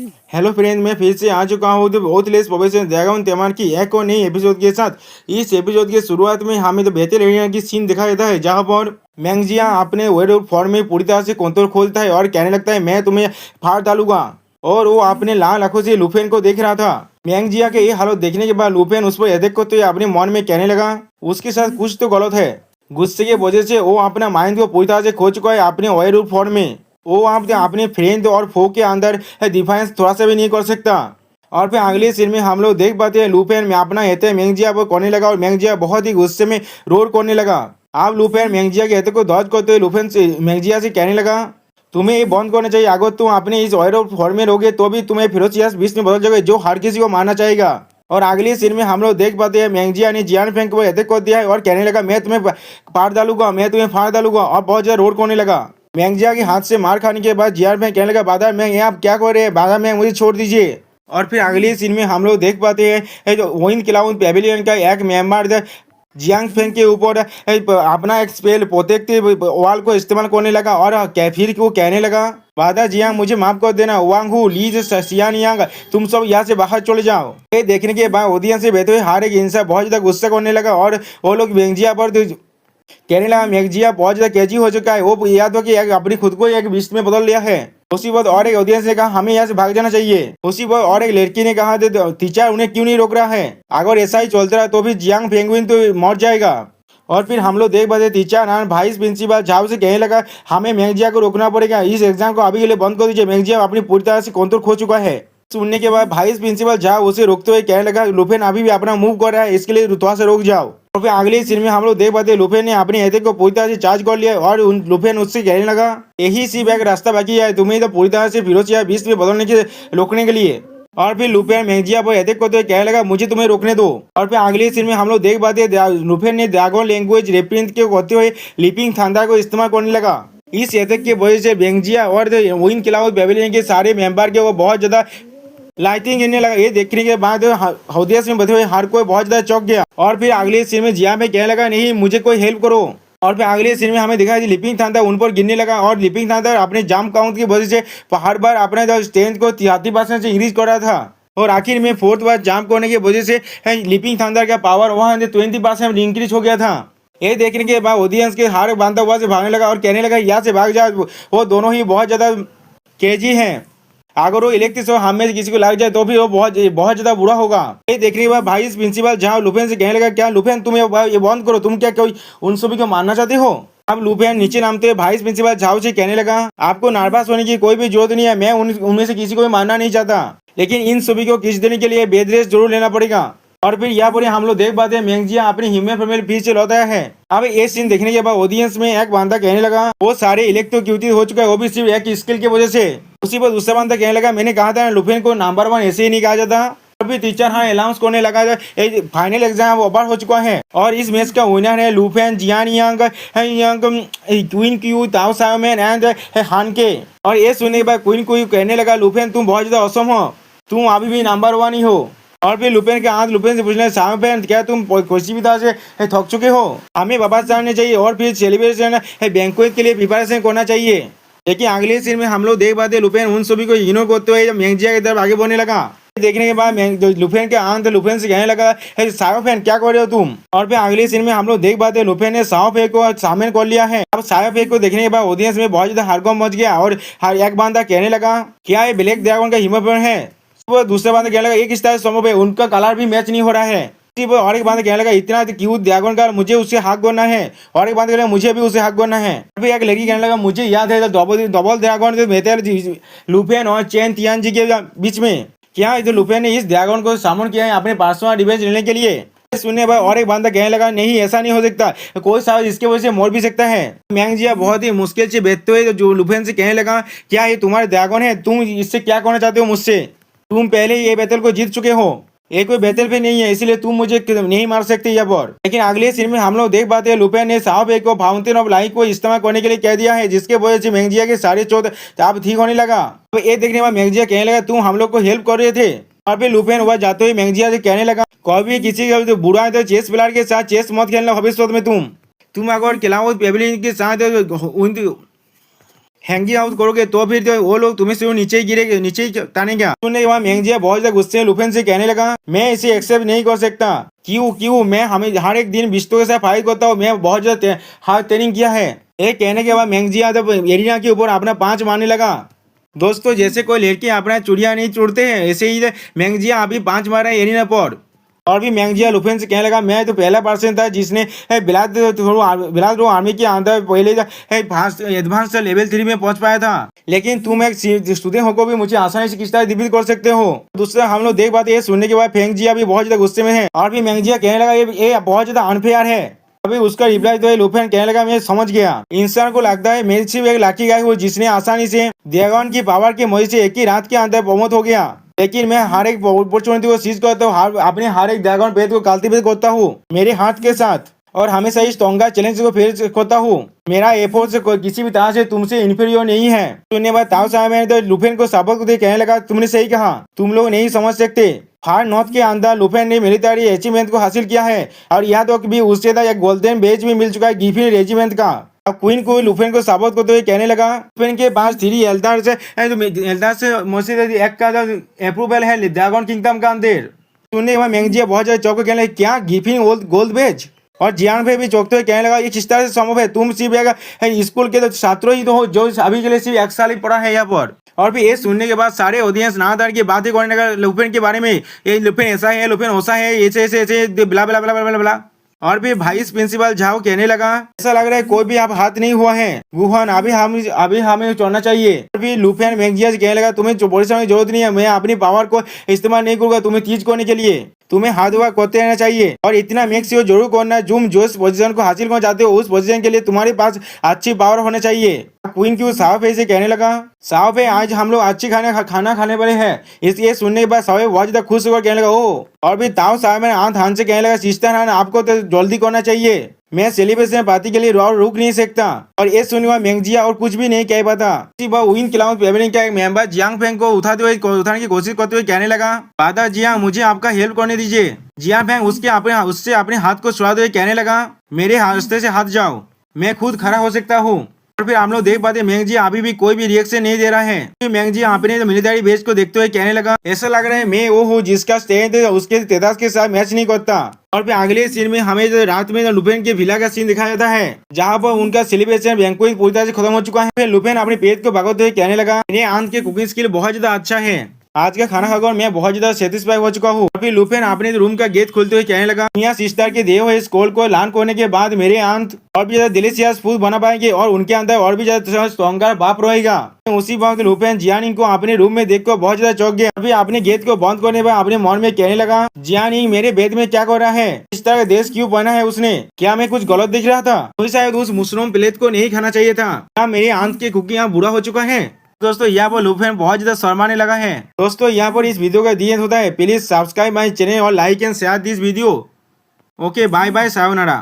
Hello friend, मैं फिर से आ चुका हूँ तो बहुत लेस प्रोफेशन ड्रैगन तेमान की एक और नई एपिसोड के साथ। इस एपिसोड के शुरुआत में हमें तो बेहतर एरिया की सीन दिखाया जाता है जहाँ पर मैंगजिया अपने वेयर फॉर्म में पूरी तरह से कंट्रोल खोलता है और कहने लगता है मैं तुम्हें फाड़ डालूंगा। और वो अपने लाल आंखों से लुफेन को देख रहा था। मैंगजिया के ये हालत देखने के बाद लुफेन उस पर अटैक करते हुए अपने मन में कहने लगा उसके साथ कुछ तो गलत है। गुस्से की वजह से वो अपना माइंड को पूरी तरह से खो चुका है अपने वेयर फॉर्म में। वो आप अपने फ्रेंड और फो के अंदर डिफाइंस थोड़ा सा भी नहीं कर सकता। और फिर अगले सीन में हम लोग देख पाते हैं लुपेन में अपना एते मैंगजिया को करने लगा और मैंगजिया बहुत ही गुस्से में रोड करने लगा। अब लुपेन मैंगजिया के एते को दर्ज करते हुए लुपेन से मैंगजिया से कहने लगा तुम्हें ये बंद करना चाहिए। अगर तुम अपने इस ऑयल फॉर्म में रहोगे तो भी तुम्हें फिरोजियास बीच में बदल जाओगे जो हर किसी को मारना चाहेगा। और अगले सीन में हम लोग देख पाते हैं मैंगजिया ने जियान फेंक को अटैक कर दिया है और कहने लगा मैं तुम्हें फाड़ डालूंगा, मैं तुम्हें फाड़ डालूंगा और बहुत ज्यादा रोड करने लगा। मैंगजिया के हाथ से मार खाने के बाद जियान फेंक कहने लगा बादर मैं यहाँ आप क्या कर रहे हैं, बादर मैं मुझे छोड़ दीजिए। और फिर अगले सीन में हम लोग देख पाते हैं जो वोइन क्लाउन पेविलियन का एक मेंबर जियांग फेंग के ऊपर अपना एक स्पेल प्रोटेक्टिव वॉल को इस्तेमाल करने लगा और फिर वो कहने लगा वादा जियांग मुझे माफ कर देना, वांग हु लीज सियान यांग तुम सब यहाँ से बाहर चले जाओ। ये देखने के बाद ऑडियंस से बैठे हुए हर एक इंसान बहुत ज्यादा गुस्सा करने लगा और वो लोग मैंगजिया पर कहने लगा मैंगजिया बहुत ज्यादा कैची हो चुका है, वो याद हो कि अपनी खुद को एक बीस्ट में बदल लिया है। उसी वक्त और एक ऑडियंस ने कहा हमें यहाँ से भाग जाना चाहिए। उसी वक्त और एक लड़की ने कहा टीचर उन्हें क्यों नहीं रोक रहा है, अगर ऐसा ही चलता रहा तो भी जियांग पेंगुइन तो मर जाएगा। और फिर हम लोग देख पाते टीचर नान वाइस प्रिंसिपल झाओ से कहने लगा हमें मैंगजिया को रोकना पड़ेगा, इस एग्जाम को अभी के लिए बंद कर दीजिए, मैंगजिया अपनी पूरी तरह से कंट्रोल खो चुका है। सुनने के बाद वाइस प्रिंसिपल झाओ उसे रोकते हुए कहने लगा लुफेन अभी भी अपना मूव कर रहा है, इसके लिए थोड़ा सा रोक जाओ। और फिर अगले सीन में हम लोग देख पाते लुफेन ने अपने एथे को पूरी तरह से चार्ज कर लिया और लुफेन उससे कहने लगा यही सिर्फ एक रास्ता बाकी है, तुम्हें तो पूरी तरह से फिरोजिया बीच में बदलने के रोकने के लिए। और फिर लुफेन मैंगजिया पर अटैक करते हुए कहने लगा मुझे तुम्हें रोकने दो। और फिर अगले सीन में हम लोग देख पाते लुफेन ने ड्रैगन लैंग्वेज रेप्रिंट के करते हुए लिपिंग थंडर को इस्तेमाल करने लगा। इस अटैक की वजह से मैंगजिया और विन क्लाउड पेविलियन के सारे मेंबर के वो बहुत ज्यादा लाइटिंग गिरने लगा। ये देखने के बाद हौदियस में बैठे हुए हर कोई बहुत ज्यादा चौंक गया। और फिर अगले सीन में जिया में कहने लगा नहीं मुझे कोई हेल्प करो। और फिर अगले सीन में हमें दिखाया लिपिंग थंडर उन पर गिरने लगा और लिपिंग थंडर अपने जाम काउंट की वजह से हर बार अपने स्ट्रेंथ को 30% से इंक्रीज कर रहा था और आखिर में फोर्थ बार जाम करने की वजह से लिपिंग थंडर का पावर 120% इंक्रीज हो गया था। ये देखने के बाद ऑडियंस के हार बांधा हुआ से भागने लगा और कहने लगा यहाँ से भाग जाओ, वो दोनों ही बहुत ज्यादा क्रेजी हैं, अगर वो इलेक्ट्रिक हम में से किसी को लग जाए तो भी वो बहुत बहुत ज्यादा बुरा होगा। ये देखने के बाद भाई प्रिंसिपल जहाँ लुफेन से कहने लगा क्या लुफेन तुम ये बंद करो, तुम क्या कोई उन सभी को मारना चाहते हो। अब लुफेन नीचे नामते भाइस प्रिंसिपल झाओ से कहने लगा आपको नर्वस होने की कोई भी जरूरत नहीं है, मैं उनमें से किसी को भी मारना नहीं चाहता, लेकिन इन सभी को किस देने के लिए बेड रेस्ट जरूर लेना पड़ेगा। और फिर यहाँ पर हम लोग देख पाते हैं मैंगजिया अपनी ह्यूमन फैमिली फिर से लौटा है। अब ये सीन देखने के बाद ऑडियंस में एक बंदा कहने लगा वो सारे इलेक्ट्रोक्यूटिव हो चुका है, वो भी सिर्फ एक स्किल की वजह से। उसी पर दूसरा बंदा कहने लगा मैंने कहा था लुफेन को नंबर 1 ऐसे ही नहीं कहा जाता। अभी टीचर हाँ अनाउंस करने लगा फाइनल एग्जाम ओवर हो चुका है और इस मैच का विनर है लुफेन जियान यांग क्वीन क्यू ताओ सायोमैन एंड हानके। और ये सुनने के बाद क्वीन क्यू कहने लगा लुफेन तुम बहुत ज्यादा औसम हो, तुम अभी भी नंबर 1 ही हो। और फिर लुपेन के हाथ लुपेन से पूछने सायोमैन क्या तुम किसी भी तरह से थक चुके हो, हमें वापस जाने चाहिए और फिर सेलिब्रेशन बैंक्वेट के लिए प्रिपरेशन करना चाहिए। लेकिन अगले सीन में हम लोग देख पाते लुपेन उन सभी को इग्नोर करते हुए मैंगजिया की तरफ आगे बढ़ने लगा। देखने के बाद लुफेन के अंत लुफेन से कहने लगा सायोफेन क्या कर रहे हो तुम। और फिर अगले सीन में हम लोग देख पाते लुफेन ने सायोफे को शामिल कर लिया है। अब सायोफे को देखने के बाद ऑडियंस में बहुत ज्यादा हड़कंप मच गया और हर एक बंदा कहने लगा क्या ये ब्लैक ड्रैगन का हिमोपन है। वो दूसरे बंदे कहने लगा एक इस तरह संभव है, उनका कलर भी मैच नहीं हो रहा है। और एक बंदे कहने लगा इतना क्यूट ड्रैगन का मुझे उससे हक करना है, और एक बंदे कहने लगा मुझे भी उससे हक करना है। फिर एक लड़की कहने लगा मुझे याद है डबल ड्रैगन लुफेन और चेन तियान जी के बीच में, क्या जो लुफेन ने इस ड्रैगन को सामन किया है अपने पर्सनल रिवेंज लेने के लिए। सुनने पर और एक बंदा कहने लगा नहीं ऐसा नहीं हो सकता, कोई साहब इसके वजह से मर भी सकता है। मैंगजिया बहुत ही मुश्किल से बैठते हुए जो लुफेन से कहने लगा क्या ये तुम्हारे ड्रैगन है, तुम इससे क्या करना चाहते हो मुझसे, तुम पहले ये बैटल को जीत चुके हो, ये कोई बैटल पे नहीं है इसलिए तुम मुझे नहीं मार सकते यहाँ पर। लेकिन अगले सीन में हम लोग देख पाते हैं लुपेन ने साहब को फाउंटेन ऑफ लाइट को इस्तेमाल करने के लिए कह दिया है, जिसके वजह से मैंगजिया के सारे चोट अब ठीक होने लगा। तो ये देखने के बाद मैंगजिया कहने लगा तुम हम लोग को हेल्प कर रहे थे। और फिर लुपेन वह जाते हुए मैंगजिया से कहने लगा कभी किसी का जो बुरा है तो चेस प्लेयर के साथ चेस मत खेलना भविष्य में, तुम अगर क्लाउड पेविलियन के साथ हैंगी आउट करोगे तो फिर तो वो लोग तुम्हें से नीचे ही गिरेगे, नीचे ही तानेगा। सुनने के बाद मेंगजिया बहुत ज्यादा गुस्से में लुफेन से कहने लगा, मैं इसे एक्सेप्ट नहीं कर सकता। क्यों क्यों? मैं हमें हर एक दिन बिस्तों के साथ फाइट करता हूँ, मैं बहुत ज्यादा हार्ड ट्रेनिंग किया है। ये कहने के बाद मेंगजिया तब एरिना के ऊपर अपना पांच मारने लगा। दोस्तों जैसे कोई लड़के अपना चुड़िया नहीं चुड़ते हैं, ऐसे ही मेंगजिया अभी पांच मारा है एरिना पर। और भी मेंगजिया लुफेन से कहने लगा, मैं तो पहला पर्सन था जिसने बिलाद आर्मी के अंदर पहले एडवांस लेवल 3 में पहुंच पाया था, लेकिन तुम एक स्टूडेंट होकर भी मुझे आसानी से किस तरह डिफीट कर सकते हो। दूसरा हम लोग देख पाते ये सुनने के बाद फेंगजिया भी बहुत ज्यादा गुस्से में है। और भी मेंगजिया कहने लगा ये बहुत ज्यादा अनफेयर है। अभी उसका रिप्लाई तो लुफेन कहने लगा, मैं समझ गया। इंसान को लगता है मेरी सिर्फ एक लाकी गाय हो जिसने आसानी से ड्रैगन की पावर की मदद से एक ही रात के अंदर प्रमोट हो गया, लेकिन मैं हर एक अपॉर्चुनिटी को सीज करता हूँ, अपने हर एक ड्रैगन पेट को कल्टीवेट करता हूँ मेरे हाथ के साथ, और हमेशा इस टोंगा चैलेंज को फेस करता हूँ। मेरा एफर्ट से किसी भी तरह से तुमसे इन्फीरियर नहीं है। सुनने बाद ताओ साहब ने तो लुफेन को सबक को कहने लगा, तुमने सही कहा, तुम लोग नहीं समझ सकते। फार नॉर्थ के अंदर लुफेन ने मिलिट्री अचीवमेंट को हासिल किया है, और यहाँ तक भी उससे एक गोल्डन बेज भी मिल चुका है गिफिन रेजिमेंट का। अब क्वीन को लुफेन को साबित करते हुए कहने लगा, लुफेन के पास 3 एल्डर से मौसी एक का अप्रूवल है ड्रैगन किंगडम का अंदर। सुनने के बाद मेंगजिया बहुत ज्यादा चौंक कहने लगे, क्या गिफिन गोल्ड बेज? और जियान भाई भी चौंकते हुए कहने लगा, ये किस तरह से संभव है? तुम सिर्फ एक स्कूल के तो छात्र ही तो हो जो अभी के लिए सिर्फ 1 साल ही पढ़ा है यहाँ पर। और फिर ये सुनने के बाद सारे ऑडियंस नादार की बातें करने लगा लुफेन के बारे में, ये लुफेन ऐसा है, लुफेन वैसा है, ऐसे ऐसे ऐसे ब्ला ब्ला ब्ला ब्ला ब्ला। और भी वाइस प्रिंसिपल झाओ कहने लगा, ऐसा लग रहा है कोई भी आप हाथ नहीं हुआ है गुहान, अभी हमें छोड़ना चाहिए। और भी लुफेन मेंगजिया से कहने लगा, तुम्हें परिश्रम की जरूरत नहीं है, मैं अपनी पावर को इस्तेमाल नहीं करूंगा तुम्हें तीज करने के लिए, तुम्हें हाथ वर्क करते रहना चाहिए, और इतना मेक श्योर जरूर करना तुम जो पोजीशन को हासिल करना चाहते हो उस पोजीशन के लिए तुम्हारे पास अच्छी पावर होना चाहिए। क्वीन क्यों साहब से कहने लगा, साहब आज हम लोग अच्छी खाना खाने वाले हैं। इसलिए सुनने के बाद साहब बहुत ज्यादा खुश होकर कहने लगा, ओ। और भी ताऊ साहब ने हाथ से कहने लगा, सिस्टर हान आपको तो जल्दी करना चाहिए, मैं सेलिब्रेशन पार्टी के लिए रुक नहीं सकता। और ये सुनने वाला मेंगजिया और कुछ भी नहीं कह पाता। विन क्लाउड फैमिली का एक मेंबर जियांग फेंग को उठाने की कोशिश करते हुए कहने लगा, फादर जियांग मुझे आपका हेल्प करने दीजिए। जियांग फेंग उससे अपने हाथ को छुड़ाते हुए कहने लगा, मेरे रास्ते से हाथ जाओ, मैं खुद खड़ा हो सकता हूँ। और फिर हम लोग देख पाते मेंगजिया अभी भी कोई भी रिएक्शन नहीं दे रहा है। मेंगजिया अपने मिलिट्री बेस को देखते हुए कहने लगा, ऐसा लग रहा है मैं वो हूँ जिसका स्ट्रेंथ उसके तेजाब के साथ मैच नहीं करता। और फिर अगले सीन में हमें रात में लुफेन के विला का सीन दिखाया जाता है, जहाँ पर उनका सेलिब्रेशन बैंक्वेट पूरी तरह से खत्म हो चुका है। फिर लुफेन अपने पेट को भगाते हुए कहने लगा, मेरे आंट के कुकिंग स्किल बहुत ज्यादा अच्छा है, आज का खाना खाकर मैं बहुत ज्यादा सेटिस्फाई हो चुका हूँ। फिर लुफेन अपने रूम का गेट खोलते हुए कहने लगा, मियां सिस्टर के दिए हुए इस कोल को लॉन्च करने के बाद मेरे आंट और भी ज्यादा डिलीशियस फूड बना पाएंगे, और उनके अंदर और भी ज्यादा स्ट्रॉन्गर बाप रहेगा। उसी वक्त लुफेन जियानिंग को अपने रूम में देखकर बहुत ज्यादा चौंक गया। अभी अपने गेट को बंद करने पर अपने मन में कहने लगा, जियानिंग मेरे बेड में क्या कर रहा है, इस तरह का देश क्यों पहना है उसने, क्या मैं कुछ गलत दिख रहा था? तो शायद उस मशरूम प्लेट को नहीं खाना चाहिए था। क्या मेरे आंट के कुकिंग यहाँ बुरा हो चुका है? दोस्तों यहाँ पर लुफेन बहुत ज्यादा शर्माने लगा है। दोस्तों यहाँ पर इस वीडियो का दी होता है, प्लीज सब्सक्राइब माय चैनल और like and share this video. Okay bye bye, sayonara.